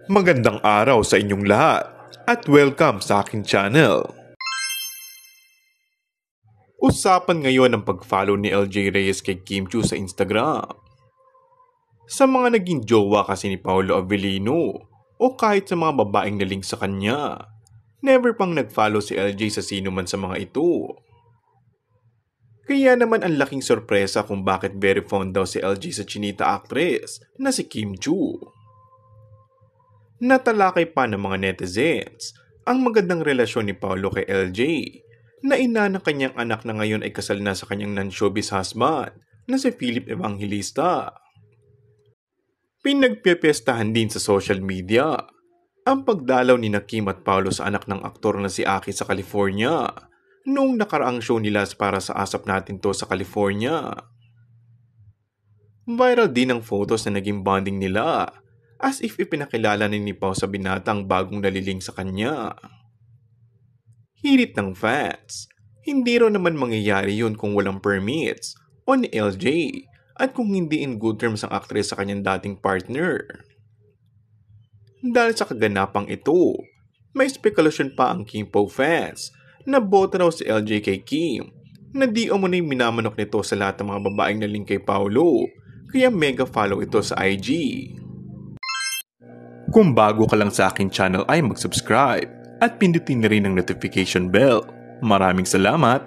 Magandang araw sa inyong lahat at welcome sa aking channel. Usapan ngayon ang pag-follow ni LJ Reyes kay Kim Chiu sa Instagram. Sa mga naging jowa kasi ni Paolo Avellino o kahit sa mga babaeng naling sa kanya, never pang nag-follow si LJ sa sino man sa mga ito. Kaya naman ang laking sorpresa kung bakit very fond daw si LJ sa chinita actress na si Kim Chiu. Natalakay pa ng mga netizens ang magandang relasyon ni Paolo kay LJ na ina ng kanyang anak na ngayon ay kasal na sa kanyang non-showbiz husband na si Philip Evangelista. Pinagpiyestahan din sa social media ang pagdalaw ni Kim at Paolo sa anak ng aktor na si Aki sa California noong nakaraang show nila para sa Asap Natin To sa California. Viral din ang photos na naging bonding nila as if ipinakilala ni Pao sa binatang bagong naliling sa kanya. Hirit ng fans, hindi raw naman mangyayari yun kung walang permits o ni LJ at kung hindi in good terms ang actress sa kanyang dating partner. Dahil sa kaganapang ito, may spekulasyon pa ang Kim Pao fans na boto raw si LJ kay Kim na di umunay minamanok nito sa lahat ng mga babaeng naling kay Paolo kaya mega follow ito sa IG. Kung bago ka lang sa aking channel ay mag-subscribe at pindutin na rin ang notification bell. Maraming salamat!